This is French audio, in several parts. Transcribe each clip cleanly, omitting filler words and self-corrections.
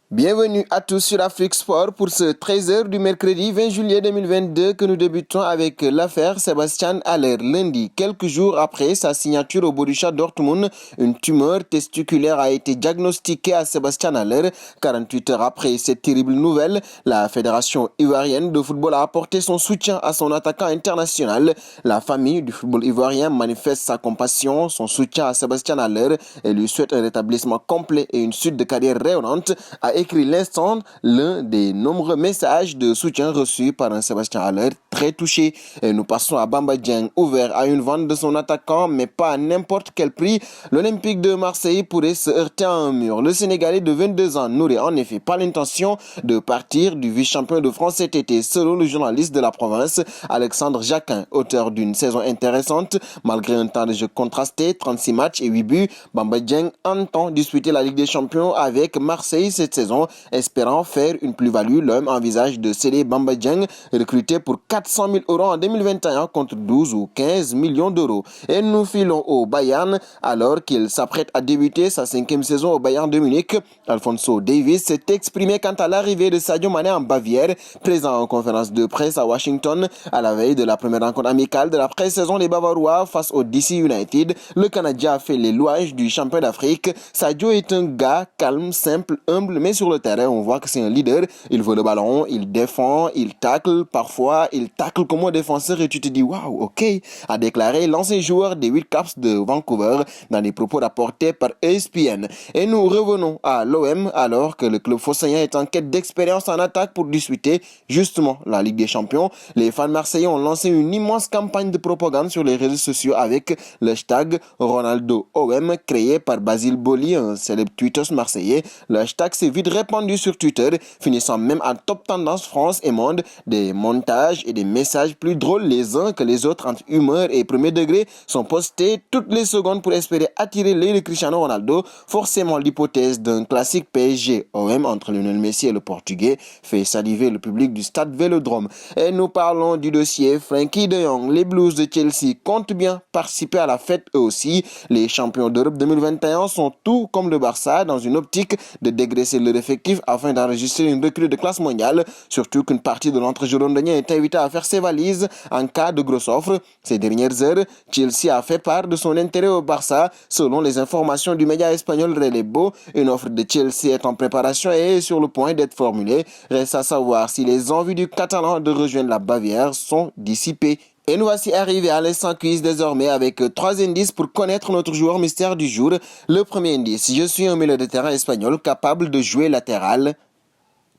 Bienvenue à tous sur Afrique Sport pour ce 13h du mercredi 20 juillet 2022 que nous débutons avec l'affaire Sébastien Haller. Lundi, quelques jours après sa signature au Borussia Dortmund, une tumeur testiculaire a été diagnostiquée à Sébastien Haller. 48 heures après cette terrible nouvelle, la Fédération ivoirienne de football a apporté son soutien à son attaquant international. La famille du football ivoirien manifeste sa compassion, son soutien à Sébastien Haller et lui souhaite un rétablissement complet et une suite de carrière rayonnante, a écrit l'instant l'un des nombreux messages de soutien reçus par un Sébastien Haller très touché. Et nous passons à Bamba Dieng, ouvert à une vente de son attaquant, mais pas à n'importe quel prix. L'Olympique de Marseille pourrait se heurter à un mur. Le Sénégalais de 22 ans n'aurait en effet pas l'intention de partir du vice-champion de France cet été, selon le journaliste de la province, Alexandre Jacquin, auteur d'une saison intéressante. Malgré un temps de jeu contrasté, 36 matchs et 8 buts, Bamba Dieng entend disputer la Ligue des Champions avec Marseille cette saison. Espérant faire une plus-value, l'homme envisage de céder Bamba Dieng, recruté pour 400 000 euros en 2021 contre 12 ou 15 millions d'euros. Et nous filons au Bayern alors qu'il s'apprête à débuter sa 5e saison au Bayern de Munich. Alphonso Davies s'est exprimé quant à l'arrivée de Sadio Mané en Bavière, présent en conférence de presse à Washington à la veille de la première rencontre amicale de la pré-saison des Bavarois face au DC United. Le Canadien a fait les louanges du champion d'Afrique. Sadio est un gars calme, simple, humble, mais sur le terrain, on voit que c'est un leader. Il veut le ballon, il défend, il tacle. Parfois, il tacle comme un défenseur et tu te dis waouh, ok, a déclaré l'ancien joueur des Whitecaps de Vancouver dans des propos rapportés par ESPN. Et nous revenons à l'OM alors que le club phocéen est en quête d'expérience en attaque pour disputer justement la Ligue des Champions. Les fans marseillais ont lancé une immense campagne de propagande sur les réseaux sociaux avec le hashtag RonaldoOM créé par Basile Boli, un célèbre tweetos marseillais. Le hashtag s'est vite répandu sur Twitter, finissant même en top tendance France et monde. Des montages et des messages plus drôles les uns que les autres entre humeur et premier degré sont postés toutes les secondes pour espérer attirer l'œil de Cristiano Ronaldo. Forcément, l'hypothèse d'un classique PSG-OM entre Lionel Messi et le Portugais fait saliver le public du stade Vélodrome. Et nous parlons du dossier Frenkie de Jong. Les Blues de Chelsea comptent bien participer à la fête eux aussi. Les champions d'Europe 2021 sont tout comme le Barça dans une optique de dégraisser leur effectif afin d'enregistrer une recrue de classe mondiale, surtout qu'une partie de l'entrejeu londonien est invitée à faire ses valises en cas de grosse offre. Ces dernières heures, Chelsea a fait part de son intérêt au Barça, selon les informations du média espagnol Relevo. Une offre de Chelsea est en préparation et est sur le point d'être formulée. Reste à savoir si les envies du Catalan de rejoindre la Bavière sont dissipées. Et nous voici arrivés à l'instant quiz désormais avec 3 indices pour connaître notre joueur mystère du jour. Le premier indice, je suis un milieu de terrain espagnol capable de jouer latéral.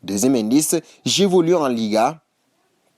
Deuxième indice, j'évolue en Liga.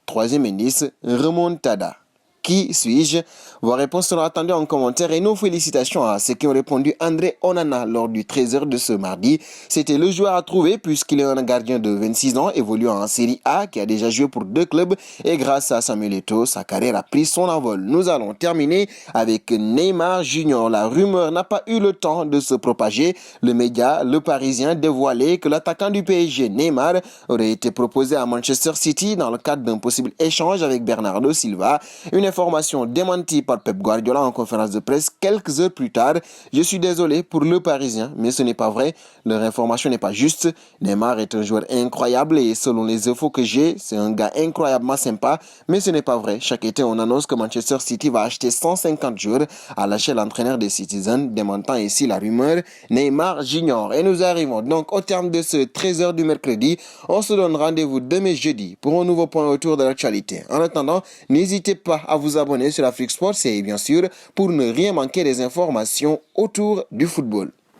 Troisième indice, remontada. Qui suis-je? Vos réponses seront attendues en commentaire et nos félicitations à ceux qui ont répondu André Onana lors du 13h de ce mardi. C'était le joueur à trouver puisqu'il est un gardien de 26 ans évoluant en Série A qui a déjà joué pour 2 clubs et grâce à Samuel Eto'o, sa carrière a pris son envol. Nous allons terminer avec Neymar Junior. La rumeur n'a pas eu le temps de se propager. Le média Le Parisien dévoilait que l'attaquant du PSG Neymar aurait été proposé à Manchester City dans le cadre d'un possible échange avec Bernardo Silva. Une information démentie par Pep Guardiola en conférence de presse quelques heures plus tard. Je suis désolé pour Le Parisien, mais ce n'est pas vrai. Leur information n'est pas juste. Neymar est un joueur incroyable et selon les infos que j'ai, c'est un gars incroyablement sympa, mais ce n'est pas vrai. Chaque été, on annonce que Manchester City va acheter 150 joueurs à lâcher l'entraîneur des Citizens, démentant ici la rumeur Neymar Junior. Et nous arrivons donc au terme de ce 13h du mercredi. On se donne rendez-vous demain jeudi pour un nouveau point autour de l'actualité. En attendant, n'hésitez pas à vous abonner sur Afrique Sport, c'est bien sûr pour ne rien manquer des informations autour du football.